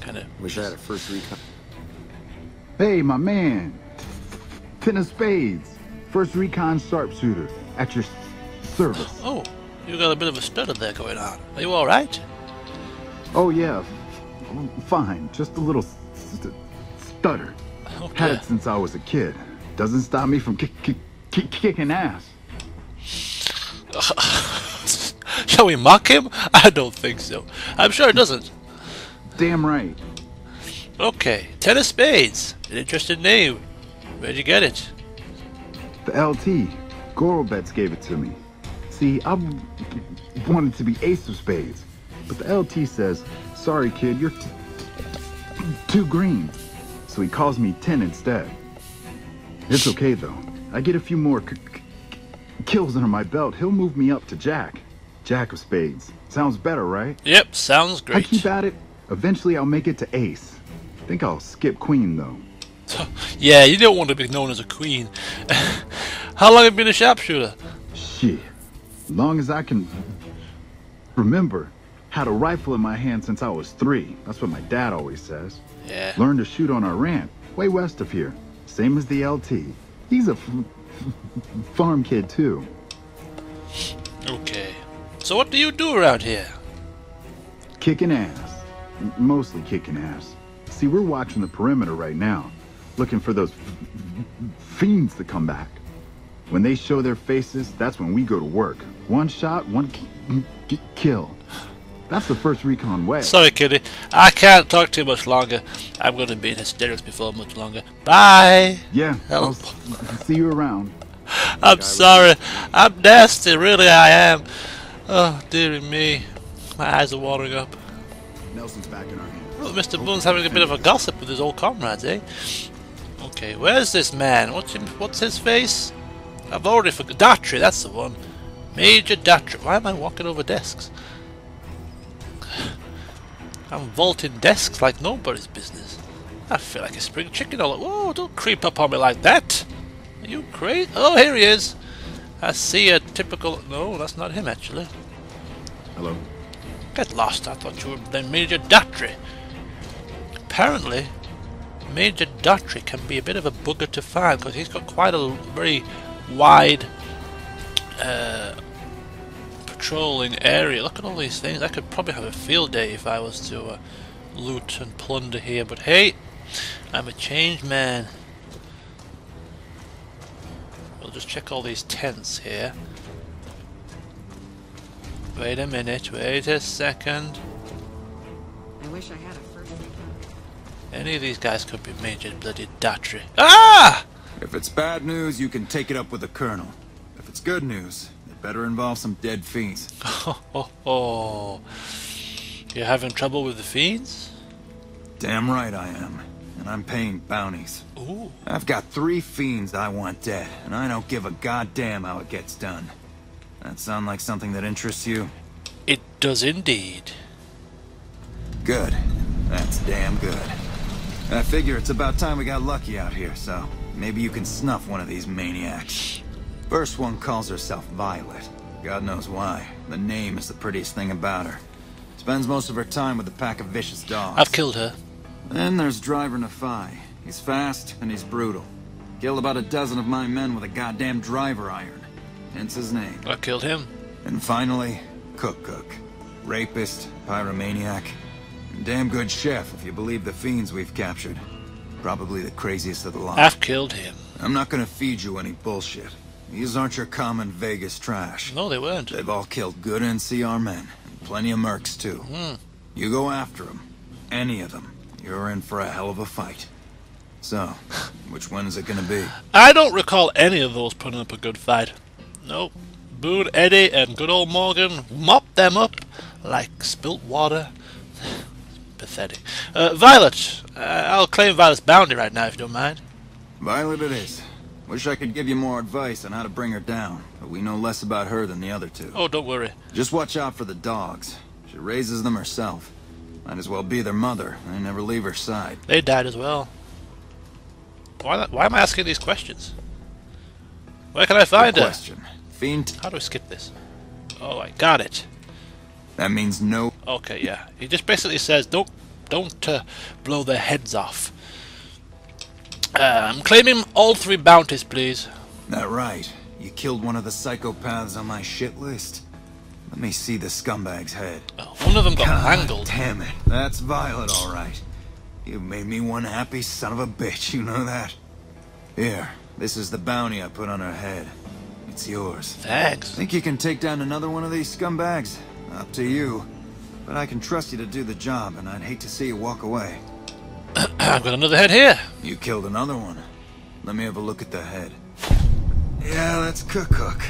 kind of... Wish I had a first recon. Hey, my man. Ten of spades. First recon sharpshooter. At your service. Oh, you got a bit of a stutter there going on. Are you alright? Oh, yeah. Fine. Just a little stutter. Okay. Had it since I was a kid. Doesn't stop me from kicking ass. Shall we mock him? I don't think so. I'm sure it doesn't. Damn right. Okay, Ten of Spades. An interesting name. Where'd you get it? The LT. Gorobets gave it to me. See, I wanted to be Ace of Spades. But the LT says, sorry kid, you're too green. So he calls me 10 instead. It's okay though. I get a few more kills under my belt. He'll move me up to Jack. Jack of Spades. Sounds better, right? Yep, sounds great. I keep at it. Eventually I'll make it to Ace. Think I'll skip Queen though. Yeah, you don't want to be known as a queen. How long have you been a sharpshooter? Shit. Long as I can remember. Had a rifle in my hand since I was 3. That's what my dad always says. Yeah. Learned to shoot on our ranch, way west of here. Same as the LT. He's a farm kid too. Okay. So what do you do around here? Kicking ass. Mostly kicking ass. See, we're watching the perimeter right now. Looking for those fiends to come back. When they show their faces, that's when we go to work. One shot, one kill. That's the first recon way. Sorry, Kitty. I can't talk too much longer. I'm going to be in hysterics before much longer. Bye! Yeah, Help. I'll see you around. I'm sorry. I'm nasty. Really, I am. Oh, dearie me. My eyes are watering up. Nelson's back in our hands. Well, Mr. Boone's having a bit of a gossip with his old comrades, eh? Okay, where's this man? What's his face? I've already forgot. Datry, that's the one. Major Datry. Why am I walking over desks? I'm vaulting desks like nobody's business. I feel like a spring chicken all. Whoa, don't creep up on me like that. Are you crazy? Oh, here he is. I see a typical... No, that's not him, actually. Hello. Get lost. I thought you were the Major Datry. Apparently, Major Datry can be a bit of a bugger to find because he's got quite a very wide patrolling area. Look at all these things. I could probably have a field day if I was to loot and plunder here, but hey, I'm a changed man. We'll just check all these tents here. Wait a minute, wait a second. I wish I had a first recon. Any of these guys could be Major bloody Datry. Ah! If it's bad news, you can take it up with the Colonel. If it's good news, it better involve some dead fiends. Oh. You're having trouble with the fiends? Damn right I am. And I'm paying bounties. Ooh. I've got 3 fiends I want dead, and I don't give a goddamn how it gets done. That sound like something that interests you? It does indeed. Good. That's damn good. I figure it's about time we got lucky out here, so maybe you can snuff one of these maniacs. First one calls herself Violet. God knows why. The name is the prettiest thing about her. Spends most of her time with a pack of vicious dogs. I've killed her. Then there's Driver Nafai. He's fast and he's brutal. Killed about a dozen of my men with a goddamn driver iron. Hence his name. I killed him. And finally, Cook. Rapist, pyromaniac, and damn good chef if you believe the fiends we've captured. Probably the craziest of the lot. I've killed him. I'm not gonna feed you any bullshit. These aren't your common Vegas trash. No, they weren't. They've all killed good NCR men, and plenty of mercs too. You go after them, any of them, you're in for a hell of a fight. So, which one is it gonna be? I don't recall any of those putting up a good fight. Nope. Boone, Eddie, and good old Morgan mopped them up like spilt water. Pathetic. Violet. I'll claim Violet's bounty right now, if you don't mind. Violet it is. Wish I could give you more advice on how to bring her down, but we know less about her than the other 2. Oh, don't worry. Just watch out for the dogs. She raises them herself. Might as well be their mother. They never leave her side. They died as well. Why am I asking these questions? Where can I find Good her? question. Fiend. How do I skip this? Oh, I got it. That means no. Okay, yeah. He just basically says, don't Don't blow their heads off. I'm claiming all 3 bounties, please. That right. You killed one of the psychopaths on my shit list. Let me see the scumbag's head. Oh, one of them got God mangled. damn it. That's Violet, all right. You made me one happy son of a bitch, you know that? Here, this is the bounty I put on her head. It's yours. Thanks. Think you can take down another one of these scumbags? Up to you. But I can trust you to do the job, and I'd hate to see you walk away. I've got another head here. You killed another one. Let me have a look at the head. Yeah, that's Cook.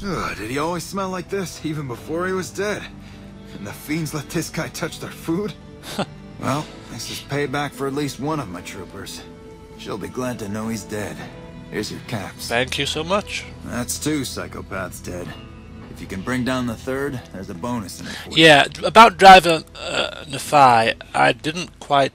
Ugh, did he always smell like this, even before he was dead? And the fiends let this guy touch their food? Well, this is payback for at least one of my troopers. She'll be glad to know he's dead. Here's your caps. Thank you so much. That's 2 psychopaths dead. If you can bring down the 3rd, there's a bonus in it for you. Yeah, about Driver Nefai, I didn't quite...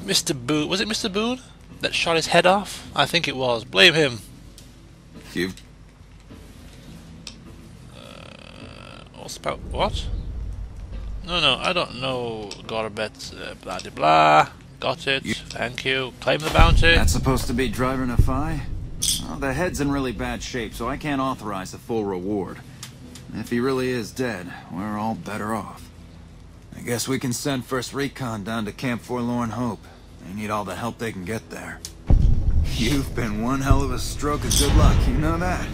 Mr. Boone... Was it Mr. Boone that shot his head off? I think it was. Blame him. You've... What's about... What? No, I don't know. Gorbet, blah de blah. Got it. Thank you. Claim the bounty. That's supposed to be Driver Nefai? Well, the head's in really bad shape, so I can't authorize a full reward. If he really is dead, we're all better off. I guess we can send First Recon down to Camp Forlorn Hope. They need all the help they can get there. You've been one hell of a stroke of good luck, you know that?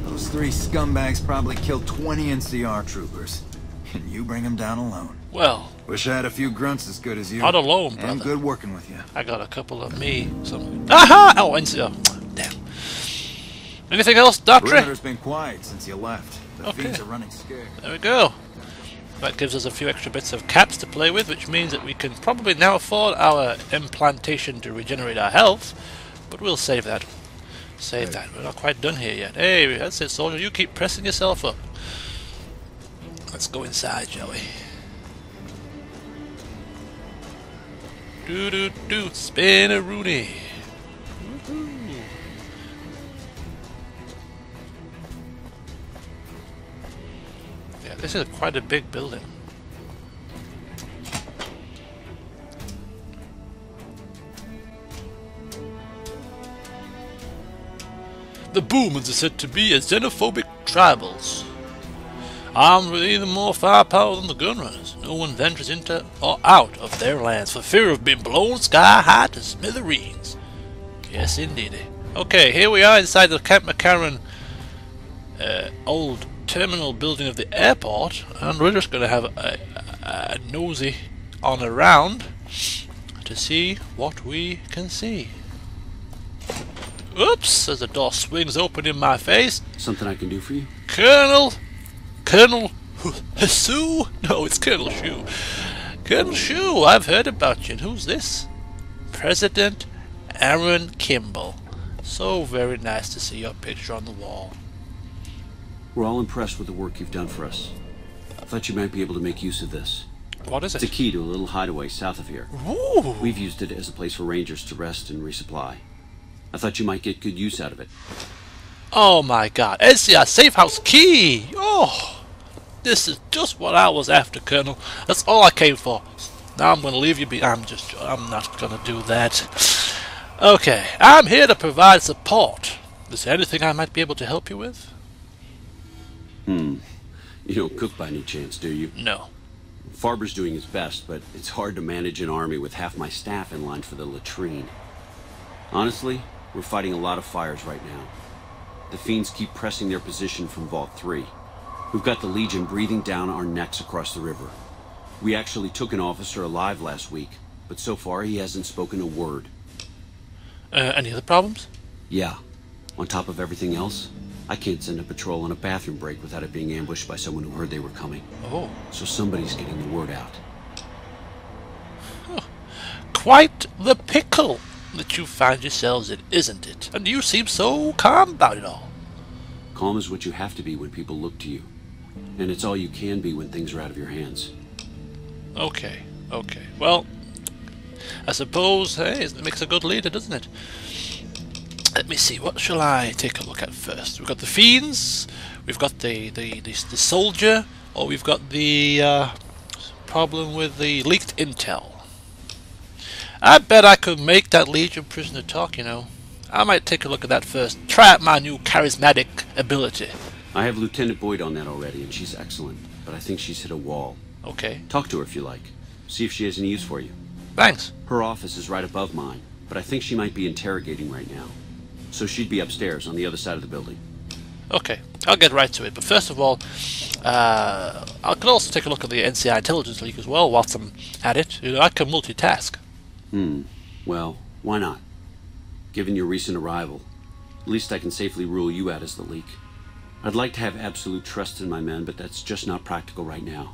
Those 3 scumbags probably killed 20 NCR troopers. And you bring them down alone. Well, Wish I had a few grunts as good as you. not alone, brother. And good working with you. I got a couple of me. Some. Aha! Oh, damn. Anything else, Doctor? Perimeter's been quiet since you left. The Okay. fiends are running scared. There we go. That gives us a few extra bits of caps to play with, which means that we can probably now afford our implantation to regenerate our health. But we'll save that. Save that. We're not quite done here yet. Hey, that's it, soldier. You keep pressing yourself up. Let's go inside, shall we? Do spin a Rooney. Yeah, this is quite a big building. The Boomers are said to be as xenophobic tribals. Armed with even more firepower than the Gunrunners, no one ventures into or out of their lands for fear of being blown sky high to smithereens. Yes, indeed. Okay, here we are inside the Camp McCarran old terminal building of the airport, and we're just going to have a nosy on around to see what we can see. Oops, as the door swings open in my face. Something I can do for you? Colonel Sue? No, it's Colonel Shu. Colonel Shu, I've heard about you. And who's this? President Aaron Kimball. So very nice to see your picture on the wall. We're all impressed with the work you've done for us. I thought you might be able to make use of this. What is It's a it? key to a little hideaway south of here. Ooh. We've used it as a place for rangers to rest and resupply. I thought you might get good use out of it. Oh my god. NCR Safe House Key! Oh! This is just what I was after, Colonel. That's all I came for. Now I'm gonna leave you be. I'm not gonna do that. Okay. I'm here to provide support. Is there anything I might be able to help you with? You don't cook by any chance, do you? No. Farber's doing his best, but it's hard to manage an army with half my staff in line for the latrine. Honestly, we're fighting a lot of fires right now. The fiends keep pressing their position from Vault 3. We've got the Legion breathing down our necks across the river. We actually took an officer alive last week, but so far he hasn't spoken a word. Any other problems? Yeah. On top of everything else, I can't send a patrol on a bathroom break without it being ambushed by someone who heard they were coming. Oh. So somebody's getting the word out. Quite the pickle that you find yourselves in, isn't it? And you seem so calm about it all. Calm is what you have to be when people look to you. And it's all you can be when things are out of your hands. Okay, okay. Well, I suppose, hey, it makes a good leader, doesn't it? Let me see, what shall I take a look at first? We've got the fiends, we've got the soldier, or we've got the problem with the leaked intel. I bet I could make that Legion prisoner talk, you know. I might take a look at that first. Try out my new charismatic ability. I have Lieutenant Boyd on that already, and she's excellent. But I think she's hit a wall. Okay. Talk to her if you like. See if she has any use for you. Thanks. Her office is right above mine, but I think she might be interrogating right now. So she'd be upstairs on the other side of the building. Okay, I'll get right to it. But first of all, I could also take a look at the NCI intelligence leak as well whilst I'm at it. You know, I can multitask. Well, why not? Given your recent arrival, at least I can safely rule you out as the leak. I'd like to have absolute trust in my men, but that's just not practical right now.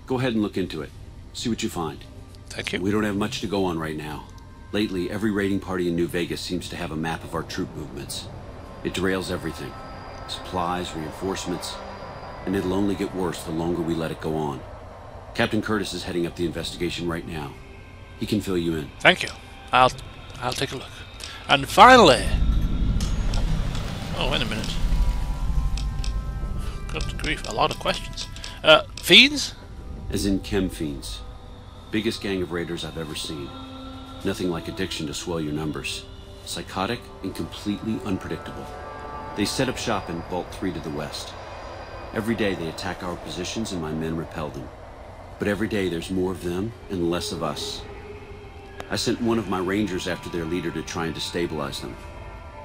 Go ahead and look into it. See what you find. Thank you. We don't have much to go on right now. Lately, every raiding party in New Vegas seems to have a map of our troop movements. It derails everything. Supplies, reinforcements, and it'll only get worse the longer we let it go on. Captain Curtis is heading up the investigation right now. He can fill you in. Thank you. I'll take a look. And finally... Oh, wait a minute. Good grief, a lot of questions. Fiends? As in chem fiends. Biggest gang of raiders I've ever seen. Nothing like addiction to swell your numbers. Psychotic and completely unpredictable. They set up shop in Vault 3 to the west. Every day they attack our positions and my men repel them. But every day there's more of them and less of us. I sent one of my rangers after their leader to try and destabilize them.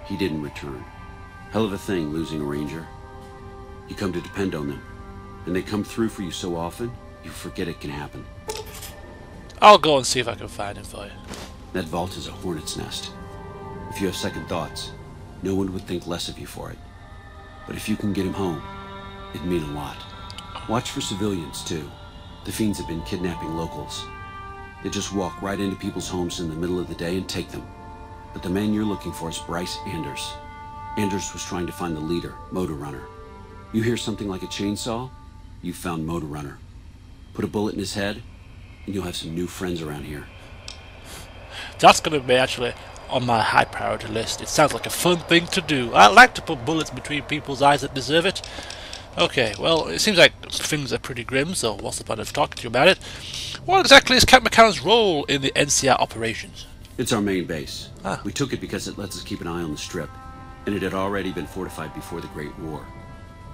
He didn't return. Hell of a thing, losing a ranger. You come to depend on them, and they come through for you so often, you forget it can happen. I'll go and see if I can find him for you. That vault is a hornet's nest. If you have second thoughts, no one would think less of you for it. But if you can get him home, it'd mean a lot. Watch for civilians, too. The fiends have been kidnapping locals. They just walk right into people's homes in the middle of the day and take them. But the man you're looking for is Bryce Anders. Anders was trying to find the leader, Motor Runner. You hear something like a chainsaw? You found Motor Runner. Put a bullet in his head, and you'll have some new friends around here. That's going to be actually on my high priority list. It sounds like a fun thing to do. I like to put bullets between people's eyes that deserve it. Okay, well, it seems like things are pretty grim, so what's the point of talking to you about it? What exactly is Captain McCann's role in the NCR operations? It's our main base. Ah. We took it because it lets us keep an eye on the Strip, and it had already been fortified before the Great War.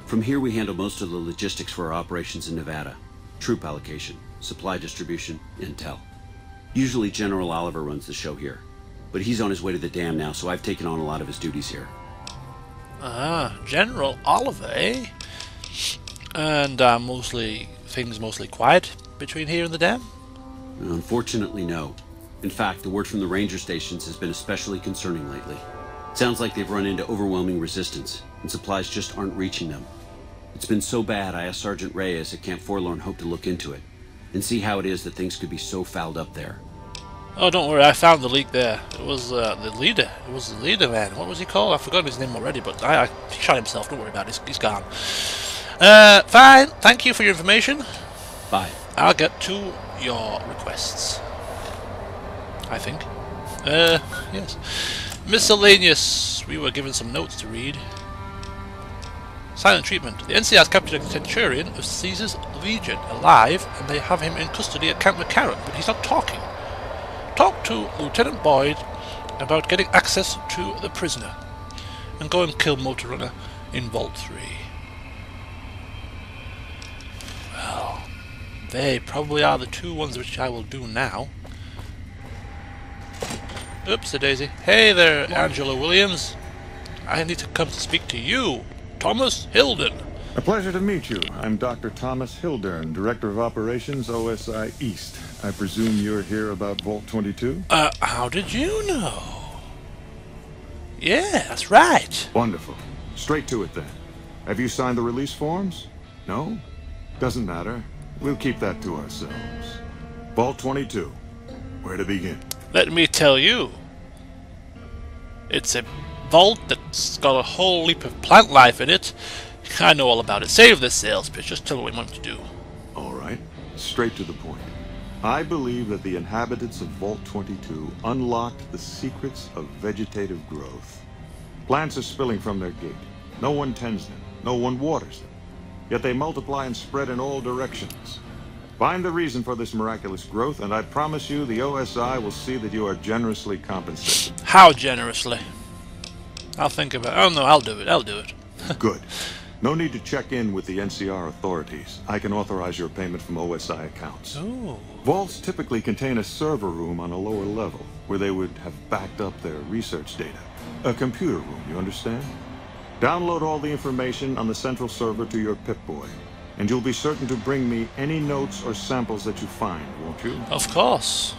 From here we handle most of the logistics for our operations in Nevada. Troop allocation, supply distribution, intel. Usually General Oliver runs the show here, but he's on his way to the dam now, so I've taken on a lot of his duties here. Ah, General Oliver, eh? And things mostly quiet between here and the dam? Unfortunately, no. In fact, the word from the ranger stations has been especially concerning lately. It sounds like they've run into overwhelming resistance, and supplies just aren't reaching them. It's been so bad, I asked Sergeant Reyes at Camp Forlorn Hope to look into it, and see how it is that things could be so fouled up there. Oh, don't worry, I found the leak there. It was the leader. It was the leader, man. What was he called? I've forgotten his name already, but he shot himself. Don't worry about it. He's gone. Fine. Thank you for your information. Bye. I'll get to your requests. I think. Yes. Miscellaneous. We were given some notes to read. Silent treatment. The NCR has captured a Centurion of Caesar's Legion alive, and they have him in custody at Camp McCarran, but he's not talking. Talk to Lieutenant Boyd about getting access to the prisoner, and go and kill Motor Runner in Vault 3. Well, they probably are the two ones which I will do now. Oops, a daisy. Hey there, Angela Williams. I need to come to speak to you, Thomas Hilden. A pleasure to meet you. I'm Dr. Thomas Hildern, Director of Operations, OSI East. I presume you're here about Vault 22? How did you know? Yeah, that's right. Wonderful. Straight to it then. Have you signed the release forms? No? Doesn't matter. We'll keep that to ourselves. Vault 22. Where to begin? Let me tell you. It's a vault that's got a whole heap of plant life in it. I know all about it. Save this sales pitch. Just tell me what you want to do. All right. Straight to the point. I believe that the inhabitants of Vault 22 unlocked the secrets of vegetative growth. Plants are spilling from their gate. No one tends them. No one waters them. Yet they multiply and spread in all directions. Find the reason for this miraculous growth, and I promise you the OSI will see that you are generously compensated. How generously? I'll think about it. Oh no, I'll do it. I'll do it. Good. No need to check in with the NCR authorities. I can authorize your payment from OSI accounts. Ooh. Vaults typically contain a server room on a lower level, where they would have backed up their research data. A computer room, you understand? Download all the information on the central server to your Pip-Boy, and you'll be certain to bring me any notes or samples that you find, won't you? Of course.